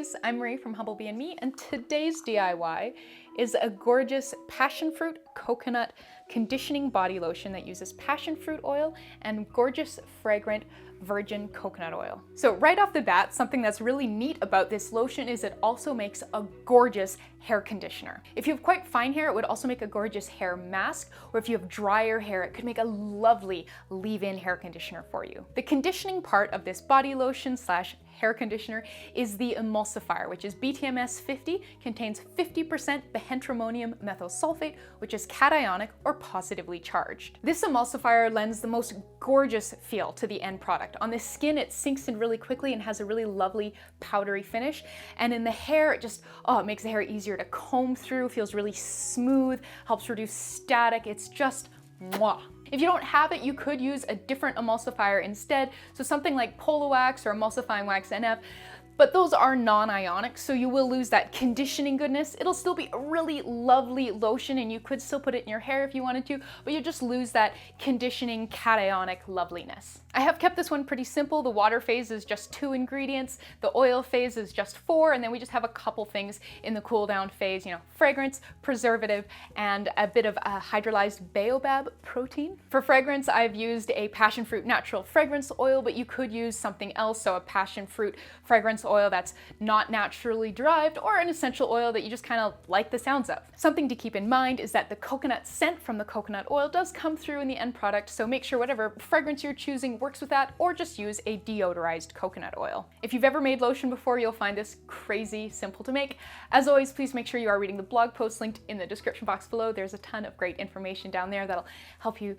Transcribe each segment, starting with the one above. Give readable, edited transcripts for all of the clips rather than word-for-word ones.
guys, I'm Marie from Humblebee and Me, and today's DIY is a gorgeous passionfruit coconut conditioning body lotion that uses passionfruit oil and gorgeous fragrant virgin coconut oil. So right off the bat, something that's really neat about this lotion is it also makes a gorgeous hair conditioner. If you have quite fine hair, it would also make a gorgeous hair mask, or if you have drier hair, it could make a lovely leave-in hair conditioner for you. The conditioning part of this body lotion slash hair conditioner is the emulsifier, which is BTMS 50, contains 50% bihydramonium methyl sulfate, which is cationic or positively charged. This emulsifier lends the most gorgeous feel to the end product. On the skin, it sinks in really quickly and has a really lovely powdery finish. And in the hair, it just, it makes the hair easier to comb through, feels really smooth, helps reduce static. It's just mwah. If you don't have it, you could use a different emulsifier instead, so something like Polo Wax or Emulsifying Wax NF, but those are non-ionic, so you will lose that conditioning goodness. It'll still be a really lovely lotion and you could still put it in your hair if you wanted to, but you just lose that conditioning cationic loveliness. I have kept this one pretty simple. The water phase is just 2 ingredients, the oil phase is just 4, and then we just have a couple things in the cool down phase, fragrance, preservative, and a bit of a hydrolyzed baobab protein. For fragrance, I've used a passionfruit natural fragrance oil, but you could use something else, so a passionfruit fragrance oil that's not naturally derived, or an essential oil that you just kind of like the sounds of. Something to keep in mind is that the coconut scent from the coconut oil does come through in the end product, so make sure whatever fragrance you're choosing works with that, or just use a deodorized coconut oil. If you've ever made lotion before, you'll find this crazy simple to make. As always, please make sure you are reading the blog post linked in the description box below. There's a ton of great information down there that'll help you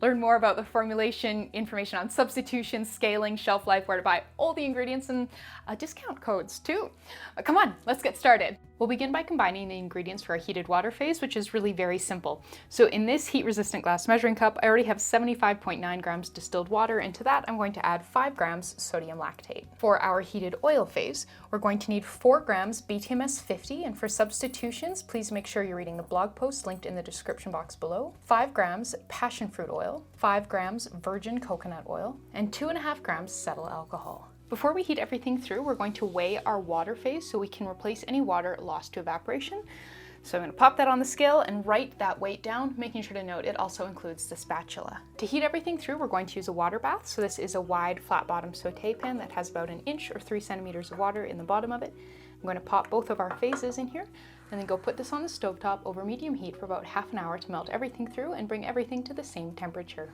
learn more about the formulation, information on substitution, scaling, shelf life, where to buy all the ingredients, and discount codes too. But come on, let's get started. We'll begin by combining the ingredients for our heated water phase, which is really very simple. So in this heat-resistant glass measuring cup, I already have 75.9 grams distilled water, and to that I'm going to add 5 grams sodium lactate. For our heated oil phase, we're going to need 4 grams BTMS 50, and for substitutions, please make sure you're reading the blog post linked in the description box below, 5 grams passionfruit oil, 5 grams virgin coconut oil, and 2.5 grams cetyl alcohol. Before we heat everything through, we're going to weigh our water phase so we can replace any water lost to evaporation. So I'm going to pop that on the scale and write that weight down, making sure to note it also includes the spatula. To heat everything through, we're going to use a water bath. So this is a wide flat bottom saute pan that has about 1 inch or 3 centimeters of water in the bottom of it. I'm going to pop both of our phases in here and then go put this on the stovetop over medium heat for about half an hour to melt everything through and bring everything to the same temperature.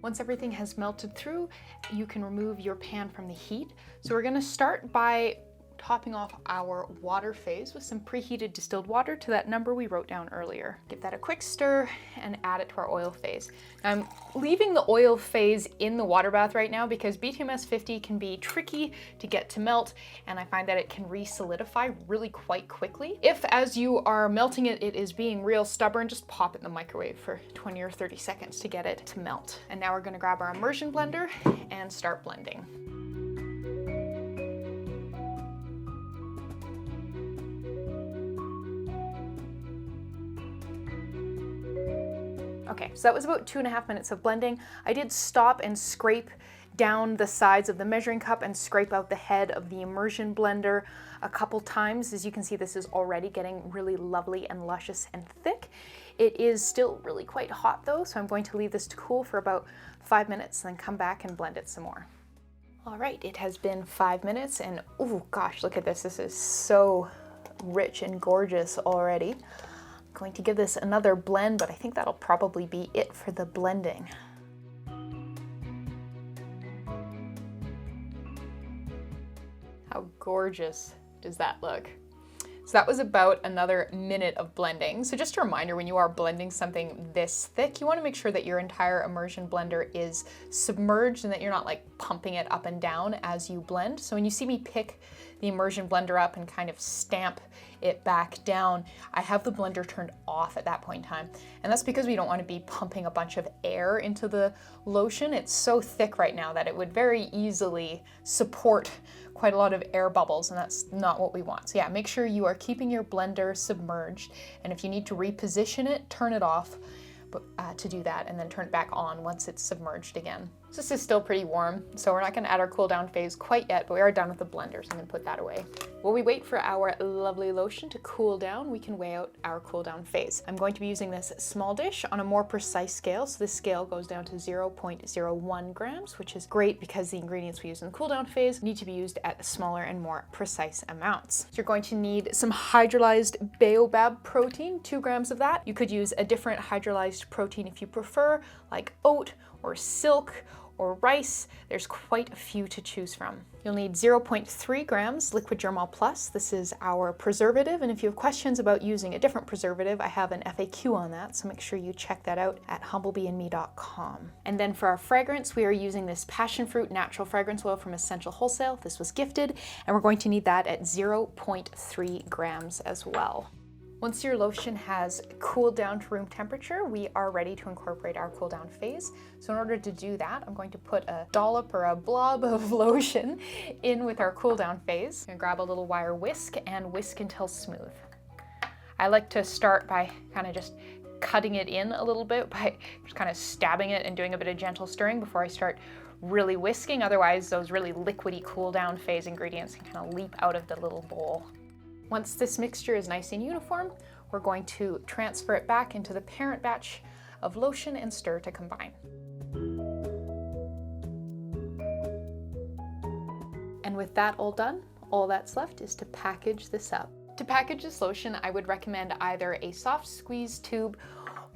Once everything has melted through, you can remove your pan from the heat. So we're going to start by topping off our water phase with some preheated distilled water to that number we wrote down earlier. Give that a quick stir and add it to our oil phase. Now I'm leaving the oil phase in the water bath right now because BTMS 50 can be tricky to get to melt, and I find that it can re-solidify really quite quickly. If as you are melting it, it is being real stubborn, just pop it in the microwave for 20 or 30 seconds to get it to melt. And now we're going to grab our immersion blender and start blending. Okay, so that was about 2.5 minutes of blending. I did stop and scrape down the sides of the measuring cup and scrape out the head of the immersion blender a couple times. As you can see, this is already getting really lovely and luscious and thick. It is still really quite hot though, so I'm going to leave this to cool for about 5 minutes and then come back and blend it some more. All right, it has been 5 minutes and oh gosh, look at this. This is so rich and gorgeous already. Going to give this another blend, but I think that'll probably be it for the blending. How gorgeous does that look? So that was about another minute of blending. So just a reminder, when you are blending something this thick, you want to make sure that your entire immersion blender is submerged and that you're not like pumping it up and down as you blend. So when you see me pick the immersion blender up and kind of stamp it back down, I have the blender turned off at that point in time. And that's because we don't want to be pumping a bunch of air into the lotion. It's so thick right now that it would very easily support quite a lot of air bubbles, and that's not what we want. So yeah, make sure you are keeping your blender submerged, and if you need to reposition it, turn it off to do that, and then turn it back on once it's submerged again. So this is still pretty warm, so we're not gonna add our cool down phase quite yet, but we are done with the blender, so I'm gonna put that away. While we wait for our lovely lotion to cool down, we can weigh out our cool down phase. I'm going to be using this small dish on a more precise scale, so this scale goes down to 0.01 grams, which is great because the ingredients we use in the cool down phase need to be used at smaller and more precise amounts. So you're going to need some hydrolyzed baobab protein, 2 grams of that. You could use a different hydrolyzed protein if you prefer, like oat or silk or rice. There's quite a few to choose from. You'll need 0.3 grams liquid germall plus. This is our preservative, and if you have questions about using a different preservative, I have an FAQ on that, so make sure you check that out at humblebeeandme.com. And then for our fragrance, we are using this Passionfruit natural fragrance oil from Essential Wholesale. This was gifted, and we're going to need that at 0.3 grams as well. Once your lotion has cooled down to room temperature, we are ready to incorporate our cool down phase. So in order to do that, I'm going to put a dollop or a blob of lotion in with our cool down phase. I'm gonna grab a little wire whisk and whisk until smooth. I like to start by kind of just cutting it in a little bit by just kind of stabbing it and doing a bit of gentle stirring before I start really whisking. Otherwise, those really liquidy cool down phase ingredients can kind of leap out of the little bowl. Once this mixture is nice and uniform, we're going to transfer it back into the parent batch of lotion and stir to combine. And with that all done, all that's left is to package this up. To package this lotion, I would recommend either a soft squeeze tube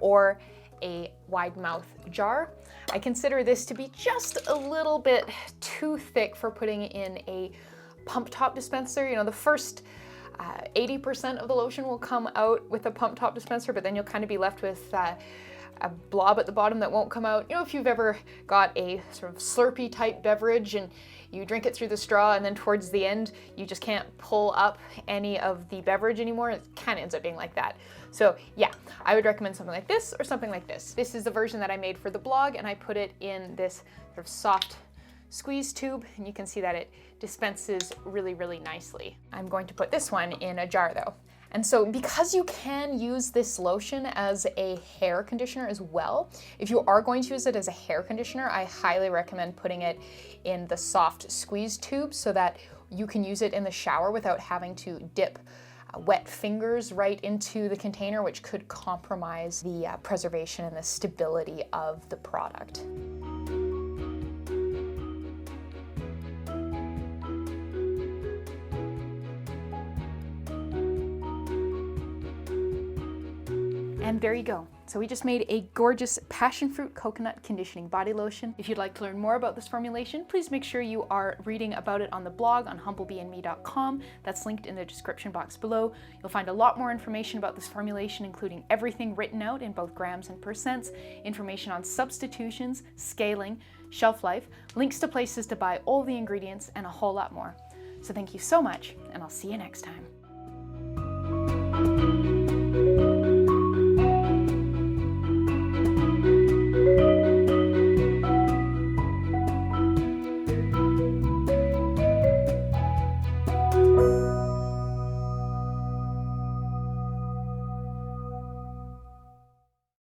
or a wide mouth jar. I consider this to be just a little bit too thick for putting in a pump top dispenser. You know, the first 80% of the lotion will come out with a pump top dispenser, but then you'll kind of be left with a blob at the bottom that won't come out. You know, if you've ever got a sort of Slurpee type beverage and you drink it through the straw and then towards the end you just can't pull up any of the beverage anymore, it kind of ends up being like that. So yeah, I would recommend something like this or something like this. This is the version that I made for the blog, and I put it in this sort of soft squeeze tube, and you can see that it dispenses really, really nicely. I'm going to put this one in a jar though. And so because you can use this lotion as a hair conditioner as well, if you are going to use it as a hair conditioner, I highly recommend putting it in the soft squeeze tube so that you can use it in the shower without having to dip wet fingers right into the container, which could compromise the preservation and the stability of the product. And there you go. So we just made a gorgeous Passionfruit coconut conditioning body lotion. If you'd like to learn more about this formulation, please make sure you are reading about it on the blog on humblebeeandme.com. That's linked in the description box below. You'll find a lot more information about this formulation, including everything written out in both grams and percents, information on substitutions, scaling, shelf life, links to places to buy all the ingredients, and a whole lot more. So thank you so much, and I'll see you next time.